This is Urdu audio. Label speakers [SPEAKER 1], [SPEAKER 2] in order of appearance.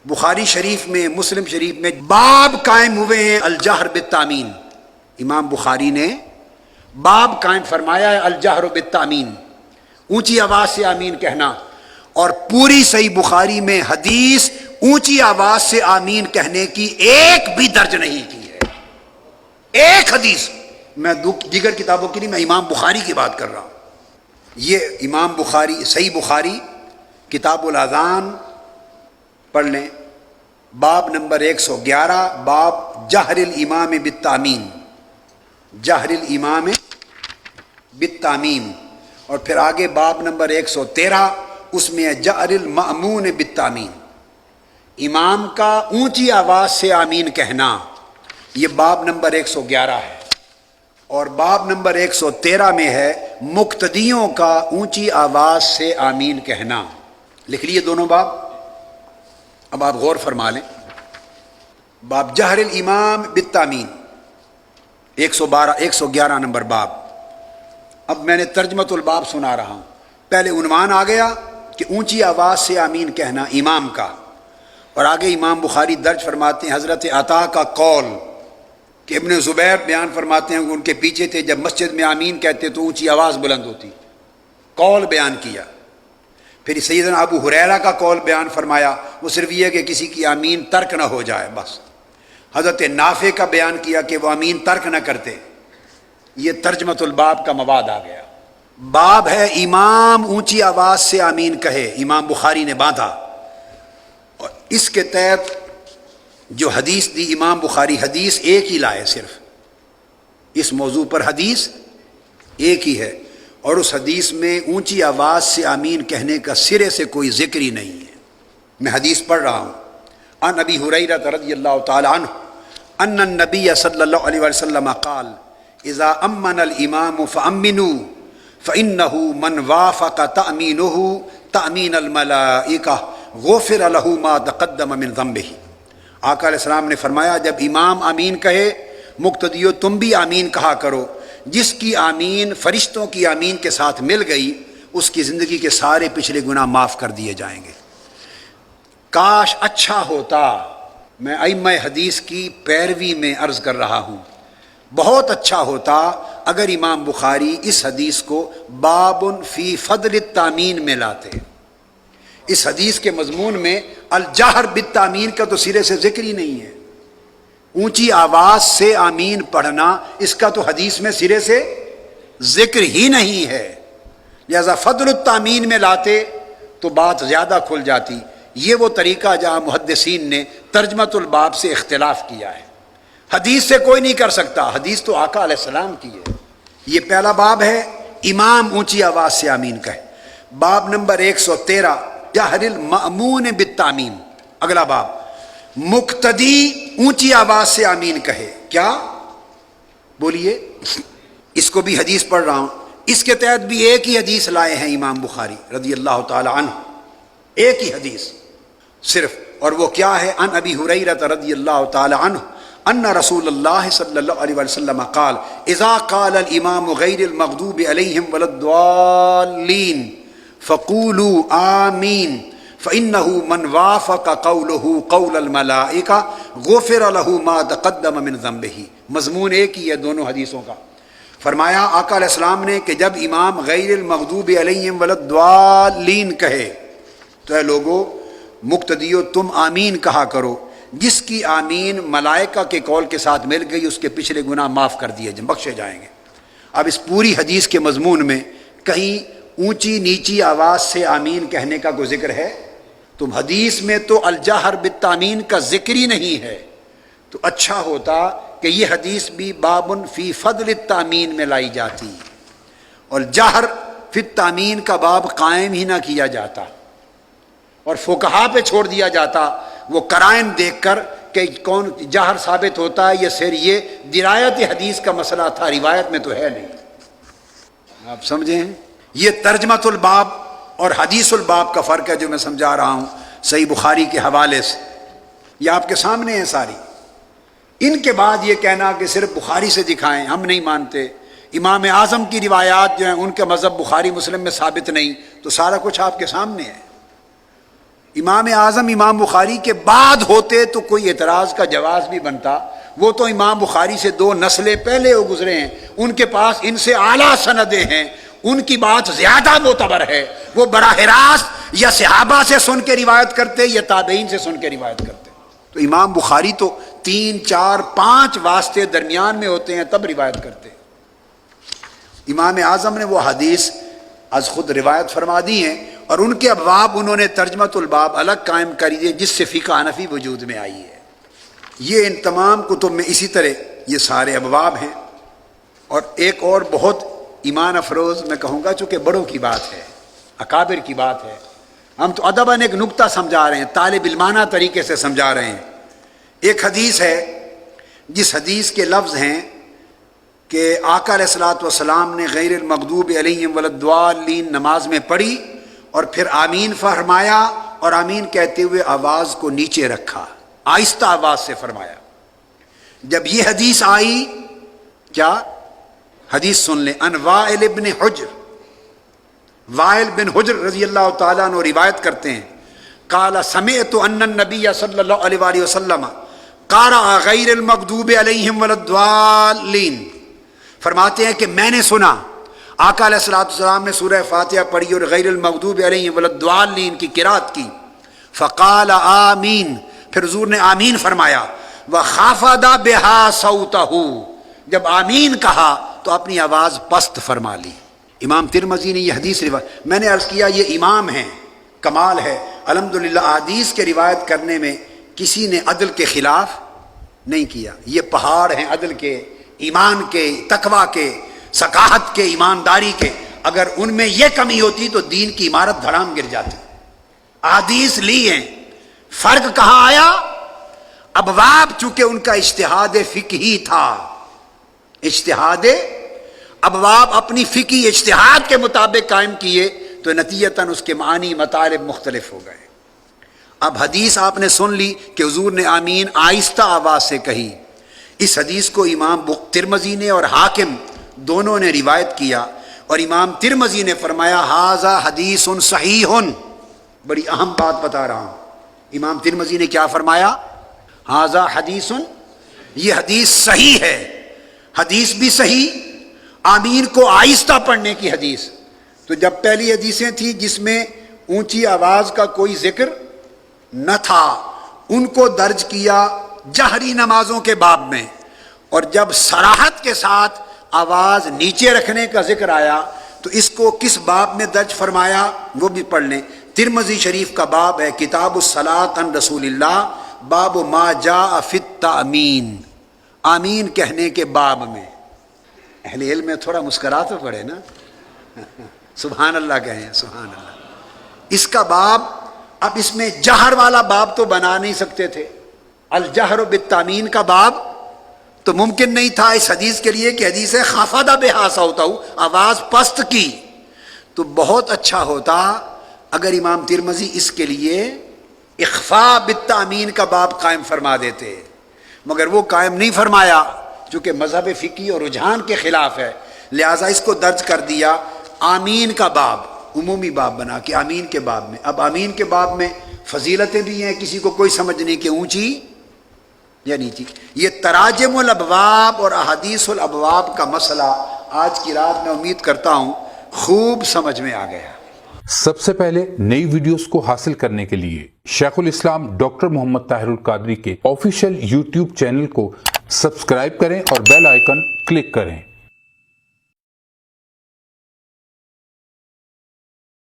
[SPEAKER 1] بخاری شریف میں، مسلم شریف میں باب قائم ہوئے ہیں الجہر بالتامین. امام بخاری نے باب قائم فرمایا ہے الجہر بالتامین، اونچی آواز سے آمین کہنا. اور پوری صحیح بخاری میں حدیث اونچی آواز سے آمین کہنے کی ایک بھی درج نہیں کی ہے. ایک حدیث. میں دیگر کتابوں کی نہیں، میں امام بخاری کی بات کر رہا ہوں. یہ امام بخاری صحیح بخاری کتاب الاذان پڑھ لیں، باب نمبر 111، باب جہر الامام بالتامین، جہر الامام بالتامین. اور پھر آگے باب نمبر 113، اس میں ہے جہر المأمون بالتامین، امام کا اونچی آواز سے آمین کہنا. یہ باب نمبر 111 ہے. اور باب نمبر 113 میں ہے مقتدیوں کا اونچی آواز سے آمین کہنا. لکھ لیے دونوں باب. اب آپ غور فرما لیں. باب جہر الامام بالتامین 111 نمبر باب. اب میں نے ترجمۃ الباب سنا رہا ہوں. پہلے عنوان آ گیا کہ اونچی آواز سے آمین کہنا امام کا، اور آگے امام بخاری درج فرماتے ہیں حضرت عطا کا قول کہ ابن زبیر بیان فرماتے ہیں کہ ان کے پیچھے تھے، جب مسجد میں آمین کہتے تو اونچی آواز بلند ہوتی. قول بیان کیا. پھر سیدنا ابو ہریرہ کا قول بیان فرمایا، وہ صرف یہ کہ کسی کی آمین ترک نہ ہو جائے بس. حضرت نافع کا بیان کیا کہ وہ آمین ترک نہ کرتے. یہ ترجمۃ الباب کا مواد آ گیا. باب ہے امام اونچی آواز سے آمین کہے، امام بخاری نے باندھا. اور اس کے تحت جو حدیث دی امام بخاری، حدیث ایک ہی لائے، صرف اس موضوع پر حدیث ایک ہی ہے. اور اس حدیث میں اونچی آواز سے آمین کہنے کا سرے سے کوئی ذکر ہی نہیں ہے. میں حدیث پڑھ رہا ہوں. عن ابی ہریرہ رضی اللہ تعالی عنہ ان النبی صلی اللہ علیہ وسلم قال اذا امن الامام فامنوا فانه من وافق تامینه تامین الملائکہ غفر له ما تقدم من ذنبہ. آقا علیہ السلام نے فرمایا جب امام آمین کہے، مقتدیو تم بھی آمین کہا کرو. جس کی آمین فرشتوں کی آمین کے ساتھ مل گئی، اس کی زندگی کے سارے پچھلے گناہ معاف کر دیے جائیں گے. کاش اچھا ہوتا، میں ائمہ حدیث کی پیروی میں عرض کر رہا ہوں، بہت اچھا ہوتا اگر امام بخاری اس حدیث کو باب فی فضل التامین میں لاتے. اس حدیث کے مضمون میں الجہر بالتامین کا تو سرے سے ذکر ہی نہیں ہے. اونچی آواز سے آمین پڑھنا، اس کا تو حدیث میں سرے سے ذکر ہی نہیں ہے. لہذا فضل التامین میں لاتے تو بات زیادہ کھل جاتی. یہ وہ طریقہ جہاں محدثین نے ترجمۃ الباب سے اختلاف کیا ہے. حدیث سے کوئی نہیں کر سکتا، حدیث تو آقا علیہ السلام کی ہے. یہ پہلا باب ہے امام اونچی آواز سے آمین کہے. باب نمبر 113 جہر المأمون بالتامین. اگلا باب مقتدی اونچی آواز سے آمین کہے. کیا بولیے؟ اس کو بھی حدیث پڑھ رہا ہوں. اس کے تحت بھی ایک ہی حدیث لائے ہیں امام بخاری رضی اللہ تعالی عنہ. ایک ہی حدیث صرف. اور وہ کیا ہے؟ عن ابی ہریرہ رضی اللہ تعالی عنہ ان رسول اللہ صلی اللہ علیہ وسلم قال اذا قال الامام غیر المغضوب علیہم ولا الضالین فقولوا آمین فإنه من وافق قوله قول الملائکہ غفر له ما تقدم من ذنبہ. مضمون ایک ہی ہے دونوں حدیثوں کا. فرمایا آقا علیہ السلام نے کہ جب امام غیر المغضوب علیہم ولا الضالین کہے تو اے لوگو مقتدیو تم آمین کہا کرو. جس کی آمین ملائکہ کے قول کے ساتھ مل گئی، اس کے پچھلے گناہ معاف کر دیے بخشے جائیں گے. اب اس پوری حدیث کے مضمون میں کہیں اونچی نیچی آواز سے آمین کہنے کا کوئی ذکر ہے؟ تم حدیث میں تو الجہر بالتامین کا ذکر ہی نہیں ہے. تو اچھا ہوتا کہ یہ حدیث بھی باب فی فضل التامین میں لائی جاتی اور جہر فی التامین کا باب قائم ہی نہ کیا جاتا اور فقہا پہ چھوڑ دیا جاتا وہ قرائن دیکھ کر کہ کون جہر ثابت ہوتا ہے یا سر. یہ درایت حدیث کا مسئلہ تھا، روایت میں تو ہے نہیں. آپ سمجھیں؟ یہ ترجمۃ الباب اور حدیث الباب کا فرق ہے جو میں سمجھا رہا ہوں صحیح بخاری کے حوالے سے. یہ آپ کے سامنے ہے ساری. ان کے بعد یہ کہنا کہ صرف بخاری سے دکھائیں، ہم نہیں مانتے. امام اعظم کی روایات جو ہیں ان کے مذہب بخاری مسلم میں ثابت نہیں، تو سارا کچھ آپ کے سامنے ہے. امام اعظم امام بخاری کے بعد ہوتے تو کوئی اعتراض کا جواز بھی بنتا، وہ تو امام بخاری سے 2 نسلیں پہلے وہ گزرے ہیں، ان کے پاس ان سے اعلیٰ سندیں ہیں، ان کی بات زیادہ معتبر ہے، وہ براہ راست یا صحابہ سے سن کے روایت کرتے یا تابعین سے سن کے روایت کرتے. تو امام بخاری تو 3 4 5 واسطے درمیان میں ہوتے ہیں تب روایت کرتے. امام اعظم نے وہ حدیث از خود روایت فرما دی ہیں، اور ان کے ابواب انہوں نے ترجمۃ الباب الگ قائم کر دیے جس سے فقہ حنفی وجود میں آئی ہے. یہ ان تمام کتب میں اسی طرح یہ سارے ابواب ہیں. اور ایک اور بہت ایمان افروز میں کہوں گا، چونکہ بڑوں کی بات ہے، اکابر کی بات ہے، ہم تو ادباً ایک نکتہ سمجھا رہے ہیں، طالب علمانہ طریقے سے سمجھا رہے ہیں. ایک حدیث ہے جس حدیث کے لفظ ہیں کہ آقا علیہ الصلوۃ والسلام نے غیر المغضوب علیہم ولا الضالین نماز میں پڑھی اور پھر آمین فرمایا، اور آمین کہتے ہوئے آواز کو نیچے رکھا، آہستہ آواز سے فرمایا. جب یہ حدیث آئی، کیا حدیث سن لیں، ان وائل بن حجر، وائل بن حجر رضی اللہ تعالیٰ عنہ روایت کرتے ہیں، قال سمعت ان النبی صلی اللہ علیہ وآلہ وسلم قرأ غیر المغضوب علیہم ولا الضالین، فرماتے ہیں کہ میں نے سنا آقا علیہ الصلوۃ والسلام نے سورہ فاتحہ پڑھی اور غیر المغضوب علیہم ولا الضالین کی قرات کی. فقال آمین، پھر حضور نے آمین فرمایا. وخفض بها صوته، جب آمین کہا تو اپنی آواز پست فرما لی. امام ترمذی نے یہ حدیث روایت، میں نے عرض کیا یہ امام ہیں، کمال ہے الحمدللہ، حدیث کے روایت کرنے میں کسی نے عدل کے خلاف نہیں کیا. یہ پہاڑ ہیں عدل کے، ایمان کے، تقوی کے، ثقافت کے، ایمانداری کے. اگر ان میں یہ کمی ہوتی تو دین کی عمارت دھڑام گر جاتی. حدیث لی ہیں، فرق کہاں آیا؟ ابواب چونکہ ان کا اجتہاد فقہی تھا، اجتہاد ابواب اپنی فقہی اجتہاد کے مطابق قائم کیے تو نتیجتاً اس کے معنی مطالب مختلف ہو گئے. اب حدیث آپ نے سن لی کہ حضور نے آمین آہستہ آواز سے کہی. اس حدیث کو امام ترمذی نے اور حاکم دونوں نے روایت کیا، اور امام ترمذی نے فرمایا ھذا حدیث صحیح. بڑی اہم بات بتا رہا ہوں، امام ترمذی نے کیا فرمایا؟ ھذا حدیث، یہ حدیث صحیح ہے. حدیث بھی صحیح، آمین کو آہستہ پڑھنے کی حدیث. تو جب پہلی حدیثیں تھیں جس میں اونچی آواز کا کوئی ذکر نہ تھا، ان کو درج کیا جہری نمازوں کے باب میں، اور جب صراحت کے ساتھ آواز نیچے رکھنے کا ذکر آیا تو اس کو کس باب میں درج فرمایا وہ بھی پڑھ لیں. ترمذی شریف کا باب ہے کتاب الصلاۃ عن رسول اللہ، باب ما جاء فی التأمین، آمین کہنے کے باب میں. اہل علم میں تھوڑا مسکرا تو پڑے نا، سبحان اللہ کہیں، سبحان اللہ. اس کا باب، اب اس میں جہر والا باب تو بنا نہیں سکتے تھے، الجہر بالتامین کا باب تو ممکن نہیں تھا اس حدیث کے لیے کہ حدیث خفض بها صوته، آواز پست کی. تو بہت اچھا ہوتا اگر امام ترمذی اس کے لیے اخفاء بالتامین کا باب قائم فرما دیتے، مگر وہ قائم نہیں فرمایا چونکہ مذہب فقہی اور رجحان کے خلاف ہے، لہٰذا اس کو درج کر دیا آمین کا باب، عمومی باب بنا کے آمین کے باب میں. اب آمین کے باب میں فضیلتیں بھی ہیں، کسی کو کوئی سمجھ نہیں کہ اونچی یا نیچی. یہ تراجم الابواب اور احادیث الابواب کا مسئلہ آج کی رات میں امید کرتا ہوں خوب سمجھ میں آ گیا.
[SPEAKER 2] سب سے پہلے نئی ویڈیوز کو حاصل کرنے کے لیے شیخ الاسلام ڈاکٹر محمد طاہر القادری کے آفیشیل یوٹیوب چینل کو سبسکرائب کریں اور بیل آئیکن کلک کریں.